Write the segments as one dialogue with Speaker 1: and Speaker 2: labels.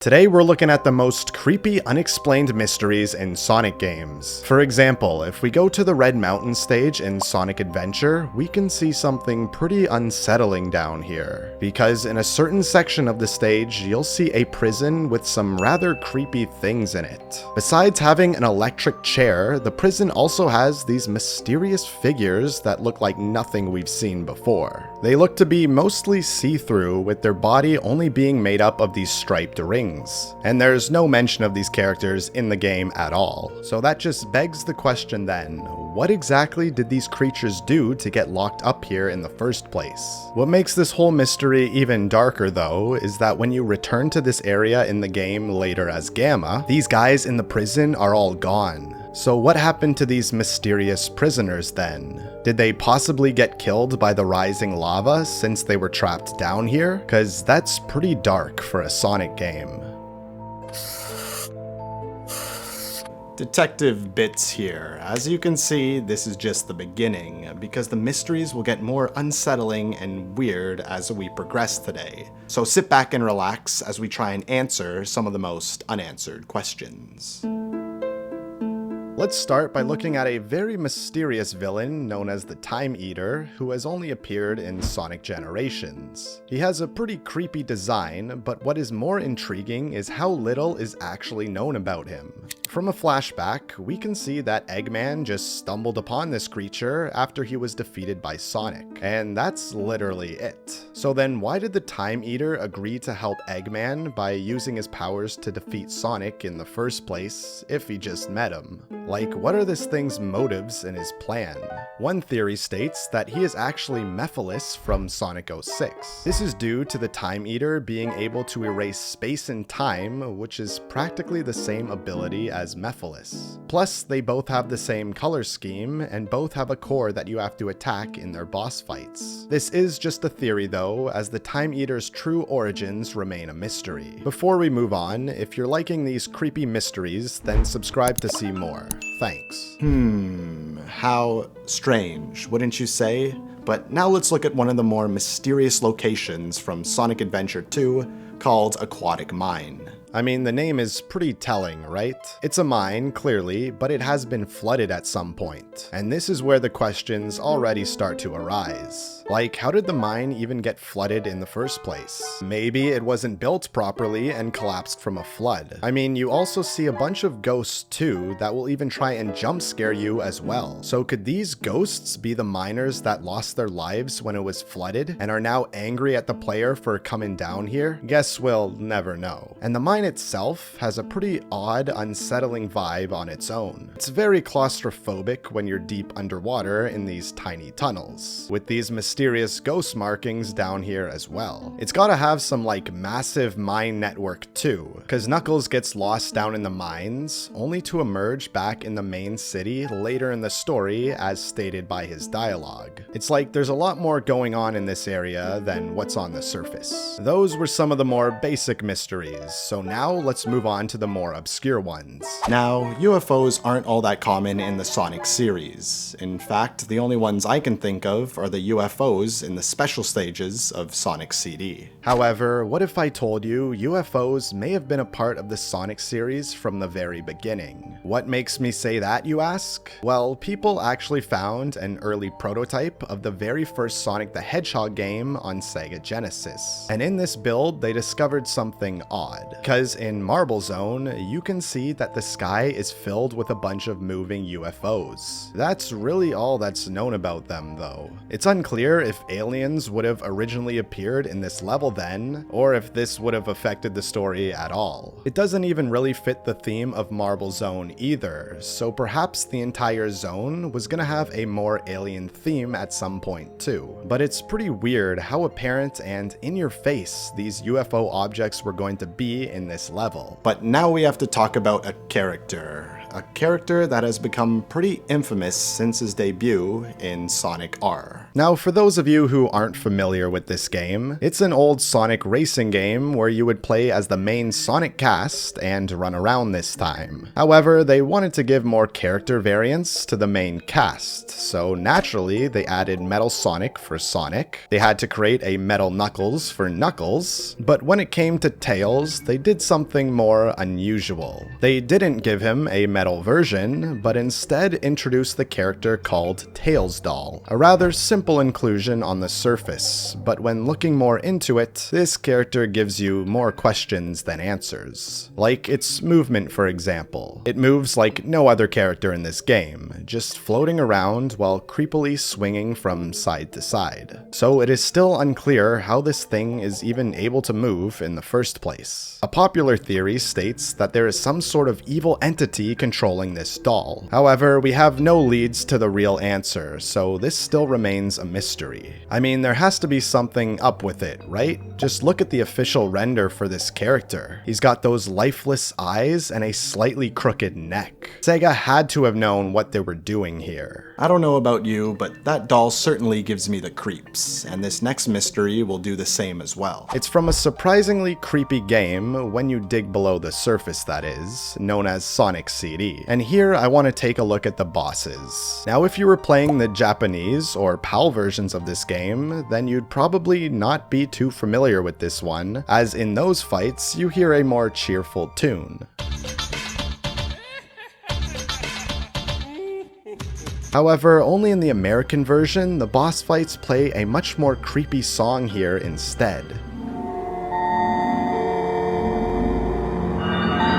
Speaker 1: Today we're looking at the most creepy unexplained mysteries in Sonic games. For example, if we go to the Red Mountain stage in Sonic Adventure, we can see something pretty unsettling down here. Because in a certain section of the stage, you'll see a prison with some rather creepy things in it. Besides having an electric chair, the prison also has these mysterious figures that look like nothing we've seen before. They look to be mostly see-through, with their body only being made up of these striped rings. And there's no mention of these characters in the game at all. So that just begs the question then, what exactly did these creatures do to get locked up here in the first place? What makes this whole mystery even darker though, is that when you return to this area in the game later as Gamma, these guys in the prison are all gone. So what happened to these mysterious prisoners then? Did they possibly get killed by the rising lava since they were trapped down here? 'Cause that's pretty dark for a Sonic game. Detective Bits here. As you can see, this is just the beginning, because the mysteries will get more unsettling and weird as we progress today. So sit back and relax as we try and answer some of the most unanswered questions. Let's start by looking at a very mysterious villain known as the Time Eater, who has only appeared in Sonic Generations. He has a pretty creepy design, but what is more intriguing is how little is actually known about him. From a flashback, we can see that Eggman just stumbled upon this creature after he was defeated by Sonic, and that's literally it. So then why did the Time Eater agree to help Eggman by using his powers to defeat Sonic in the first place if he just met him? Like, what are this thing's motives in his plan? One theory states that he is actually Mephiles from Sonic.EXE. This is due to the Time Eater being able to erase space and time, which is practically the same ability as Mephiles. Plus, they both have the same color scheme, and both have a core that you have to attack in their boss fights. This is just a theory though, as the Time Eater's true origins remain a mystery. Before we move on, if you're liking these creepy mysteries, then subscribe to see more. Thanks. How strange, wouldn't you say? But now let's look at one of the more mysterious locations from Sonic Adventure 2 called Aquatic Mine. I mean, the name is pretty telling, right? It's a mine, clearly, but it has been flooded at some point. And this is where the questions already start to arise. Like, how did the mine even get flooded in the first place? Maybe it wasn't built properly and collapsed from a flood. I mean, you also see a bunch of ghosts too that will even try and jump scare you as well. So could these ghosts be the miners that lost their lives when it was flooded and are now angry at the player for coming down here? Guess we'll never know. And the mine itself has a pretty odd, unsettling vibe on its own. It's very claustrophobic when you're deep underwater in these tiny tunnels, with these mysterious ghost markings down here as well. It's gotta have some like massive mine network too, cause Knuckles gets lost down in the mines, only to emerge back in the main city later in the story as stated by his dialogue. It's like there's a lot more going on in this area than what's on the surface. Those were some of the more basic mysteries, so now let's move on to the more obscure ones. Now, UFOs aren't all that common in the Sonic series. In fact, the only ones I can think of are the UFOs in the special stages of Sonic CD. However, what if I told you UFOs may have been a part of the Sonic series from the very beginning? What makes me say that, you ask? Well, people actually found an early prototype of the very first Sonic the Hedgehog game on Sega Genesis. And in this build, they discovered something odd. Because in Marble Zone, you can see that the sky is filled with a bunch of moving UFOs. That's really all that's known about them though. It's unclear if aliens would have originally appeared in this level then, or if this would have affected the story at all. It doesn't even really fit the theme of Marble Zone either, so perhaps the entire zone was gonna have a more alien theme at some point too. But it's pretty weird how apparent and in your face these UFO objects were going to be in this level. But now we have to talk about a character that has become pretty infamous since his debut in Sonic R. Now, for those of you who aren't familiar with this game, it's an old Sonic racing game where you would play as the main Sonic cast and run around this time. However, they wanted to give more character variance to the main cast, so naturally they added Metal Sonic for Sonic, they had to create a Metal Knuckles for Knuckles, but when it came to Tails, they did did something more unusual. They didn't give him a metal version, but instead introduced the character called Tails Doll, a rather simple inclusion on the surface, but when looking more into it, this character gives you more questions than answers. Like its movement, for example. It moves like no other character in this game, just floating around while creepily swinging from side to side. So it is still unclear how this thing is even able to move in the first place. A popular theory states that there is some sort of evil entity controlling this doll. However, we have no leads to the real answer, so this still remains a mystery. I mean, there has to be something up with it, right? Just look at the official render for this character. He's got those lifeless eyes and a slightly crooked neck. Sega had to have known what they were doing here. I don't know about you, but that doll certainly gives me the creeps, and this next mystery will do the same as well. It's from a surprisingly creepy game, when you dig below the surface that is, known as Sonic.EXE. And here I want to take a look at the bosses. Now if you were playing the Japanese or PAL versions of this game, then you'd probably not be too familiar with this one, as in those fights you hear a more cheerful tune. However, only in the American version, the boss fights play a much more creepy song here instead.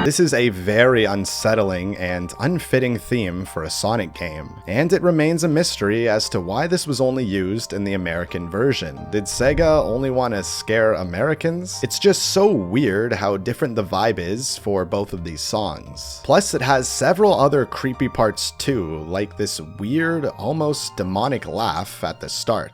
Speaker 1: This is a very unsettling and unfitting theme for a Sonic game, and it remains a mystery as to why this was only used in the American version. Did Sega only want to scare Americans? It's just so weird how different the vibe is for both of these songs. Plus, it has several other creepy parts too, like this weird, almost demonic laugh at the start.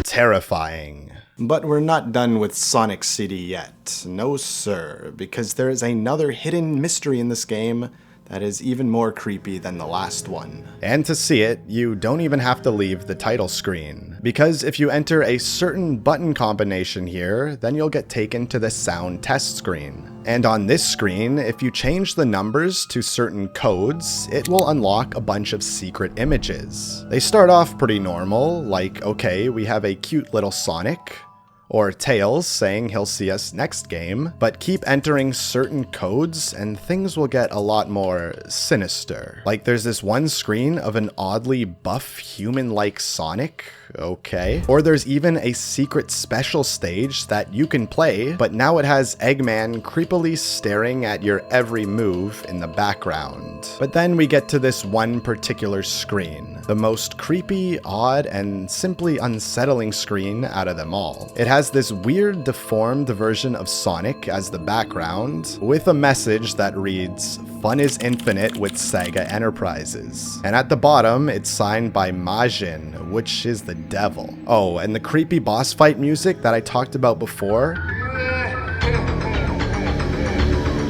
Speaker 1: Terrifying. But we're not done with Sonic.EXE yet. No sir, because there is another hidden mystery in this game that is even more creepy than the last one. And to see it, you don't even have to leave the title screen, because if you enter a certain button combination here, then you'll get taken to the sound test screen. And on this screen, if you change the numbers to certain codes, it will unlock a bunch of secret images. They start off pretty normal, like, okay, we have a cute little Sonic, or Tails saying he'll see us next game, but keep entering certain codes and things will get a lot more sinister. Like there's this one screen of an oddly buff human-like Sonic, okay. Or there's even a secret special stage that you can play, but now it has Eggman creepily staring at your every move in the background. But then we get to this one particular screen, the most creepy, odd, and simply unsettling screen out of them all. It has this weird deformed version of Sonic as the background, with a message that reads, "Fun is infinite with Sega Enterprises." And at the bottom, it's signed by Majin, which is the devil. Oh, and the creepy boss fight music that I talked about before?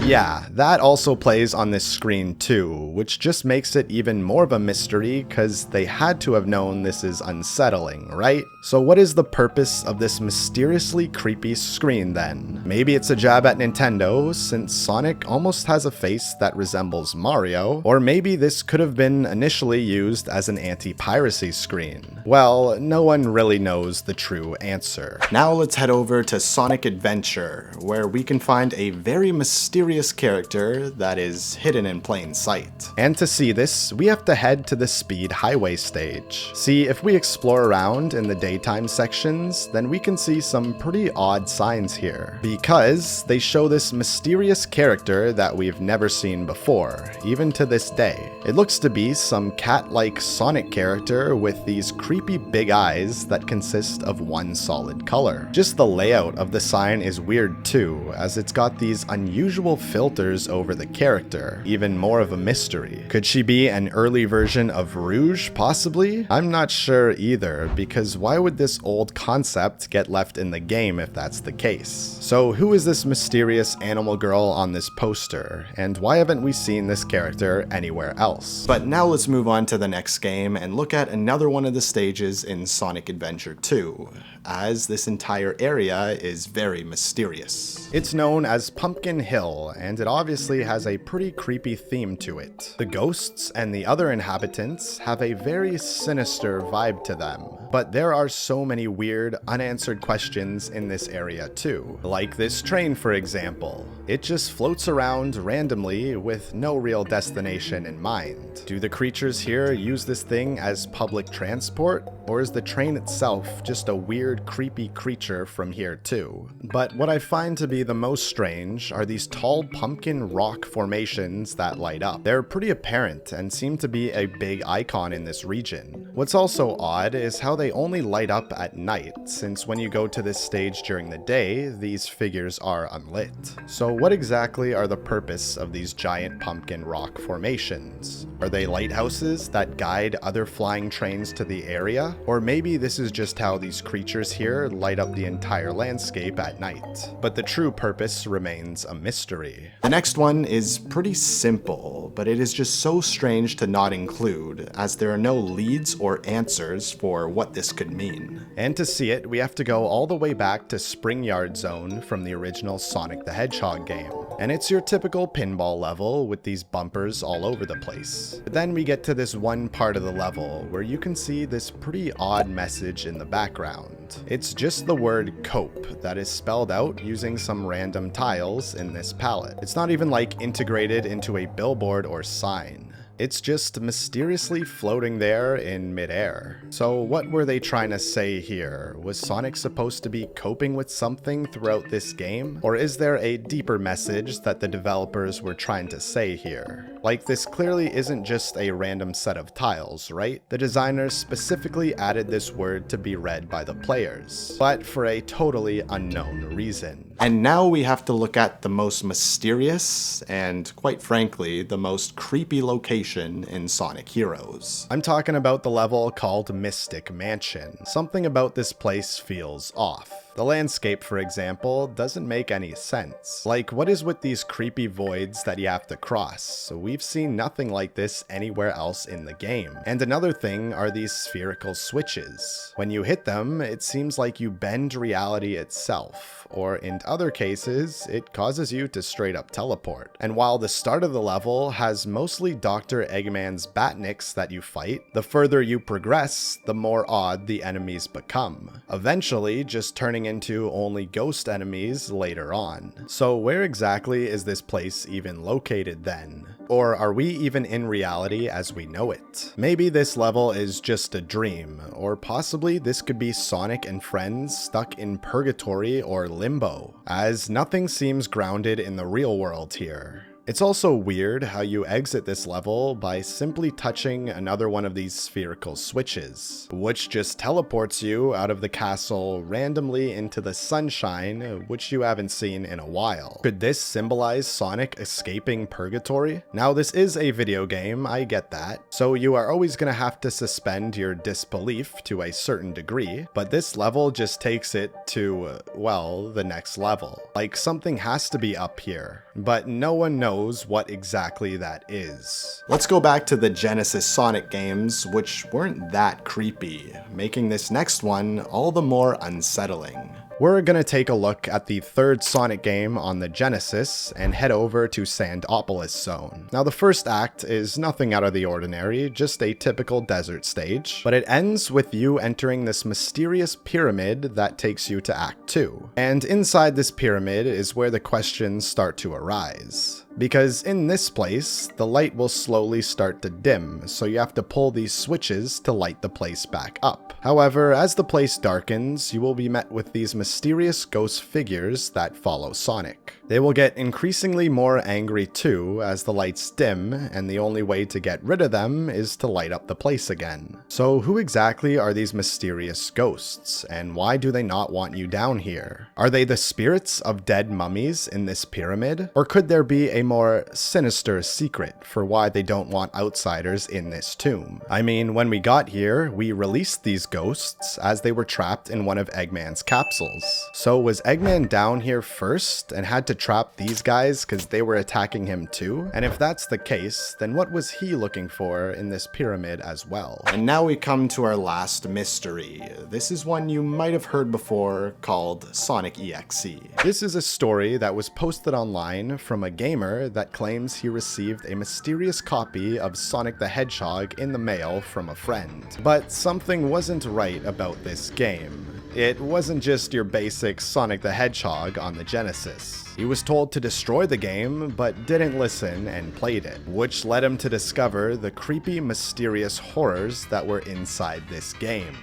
Speaker 1: Yeah, that also plays on this screen too, which just makes it even more of a mystery because they had to have known this is unsettling, right? So what is the purpose of this mysteriously creepy screen then? Maybe it's a jab at Nintendo, since Sonic almost has a face that resembles Mario, or maybe this could have been initially used as an anti-piracy screen. Well, no one really knows the true answer. Now let's head over to Sonic Adventure, where we can find a very mysterious character that is hidden in plain sight. And to see this, we have to head to the Speed Highway stage. See, if we explore around in the daytime sections, then we can see some pretty odd signs here, because they show this mysterious character that we've never seen before, even to this day. It looks to be some cat-like Sonic character with these creepy big eyes that consist of one solid color. Just the layout of the sign is weird too, as it's got these unusual filters over the character, even more of a mystery. Could she be an early version of Rouge, possibly? I'm not sure either, because why would this old concept get left in the game if that's the case? So who is this mysterious animal girl on this poster, and why haven't we seen this character anywhere else? But now let's move on to the next game and look at another one of the stages in Sonic Adventure 2, as this entire area is very mysterious. It's known as Pumpkin Hill, well, and it obviously has a pretty creepy theme to it. The ghosts and the other inhabitants have a very sinister vibe to them, but there are so many weird, unanswered questions in this area too. Like this train, for example. It just floats around randomly with no real destination in mind. Do the creatures here use this thing as public transport, or is the train itself just a weird, creepy creature from here too? But what I find to be the most strange are these tall pumpkin rock formations that light up. They're pretty apparent and seem to be a big icon in this region. What's also odd is how they only light up at night, since when you go to this stage during the day, these figures are unlit. So what exactly are the purpose of these giant pumpkin rock formations? Are they lighthouses that guide other flying trains to the area? Or maybe this is just how these creatures here light up the entire landscape at night. But the true purpose remains a mystery. The next one is pretty simple, but it is just so strange to not include, as there are no leads or answers for what this could mean. And to see it, we have to go all the way back to Spring Yard Zone from the original Sonic the Hedgehog game. And it's your typical pinball level with these bumpers all over the place. But then we get to this one part of the level where you can see this pretty odd message in the background. It's just the word cope that is spelled out using some random tiles in this palette. It's not even like integrated into a billboard or sign. It's just mysteriously floating there in midair. So what were they trying to say here? Was Sonic supposed to be coping with something throughout this game? Or is there a deeper message that the developers were trying to say here? Like, this clearly isn't just a random set of tiles, right? The designers specifically added this word to be read by the players, but for a totally unknown reason. And now we have to look at the most mysterious and, quite frankly, the most creepy location in Sonic Heroes. I'm talking about the level called Mystic Mansion. Something about this place feels off. The landscape, for example, doesn't make any sense. Like, what is with these creepy voids that you have to cross? We've seen nothing like this anywhere else in the game. And another thing are these spherical switches. When you hit them, it seems like you bend reality itself, or in other cases, it causes you to straight up teleport. And while the start of the level has mostly Dr. Eggman's Batniks that you fight, the further you progress, the more odd the enemies become, eventually just turning into only ghost enemies later on. So where exactly is this place even located then? Or are we even in reality as we know it? Maybe this level is just a dream, or possibly this could be Sonic and friends stuck in purgatory or limbo, as nothing seems grounded in the real world here. It's also weird how you exit this level by simply touching another one of these spherical switches, which just teleports you out of the castle randomly into the sunshine, which you haven't seen in a while. Could this symbolize Sonic escaping purgatory? Now, this is a video game, I get that, so you are always gonna have to suspend your disbelief to a certain degree, but this level just takes it to, well, the next level. Like, something has to be up here, but no one knows what exactly that is. Let's go back to the Genesis Sonic games, which weren't that creepy, making this next one all the more unsettling. We're gonna take a look at the third Sonic game on the Genesis and head over to Sandopolis Zone. Now, the first act is nothing out of the ordinary, just a typical desert stage, but it ends with you entering this mysterious pyramid that takes you to Act 2. And inside this pyramid is where the questions start to arise. Because in this place, the light will slowly start to dim, so you have to pull these switches to light the place back up. However, as the place darkens, you will be met with these mysterious ghost figures that follow Sonic. They will get increasingly more angry too as the lights dim, and the only way to get rid of them is to light up the place again. So who exactly are these mysterious ghosts, and why do they not want you down here? Are they the spirits of dead mummies in this pyramid? Or could there be a a more sinister secret for why they don't want outsiders in this tomb. I mean, when we got here, we released these ghosts as they were trapped in one of Eggman's capsules. So was Eggman down here first and had to trap these guys because they were attacking him too? And if that's the case, then what was he looking for in this pyramid as well? And now we come to our last mystery. This is one you might have heard before, called Sonic.EXE. This is a story that was posted online from a gamer that claims he received a mysterious copy of Sonic the Hedgehog in the mail from a friend. But something wasn't right about this game. It wasn't just your basic Sonic the Hedgehog on the Genesis. He was told to destroy the game, but didn't listen and played it, which led him to discover the creepy, mysterious horrors that were inside this game.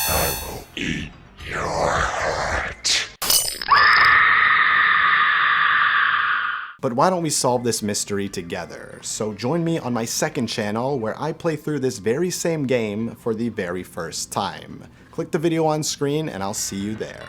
Speaker 2: I will eat your heart.
Speaker 1: But why don't we solve this mystery together? So join me on my second channel where I play through this very same game for the very first time. Click the video on screen and I'll see you there.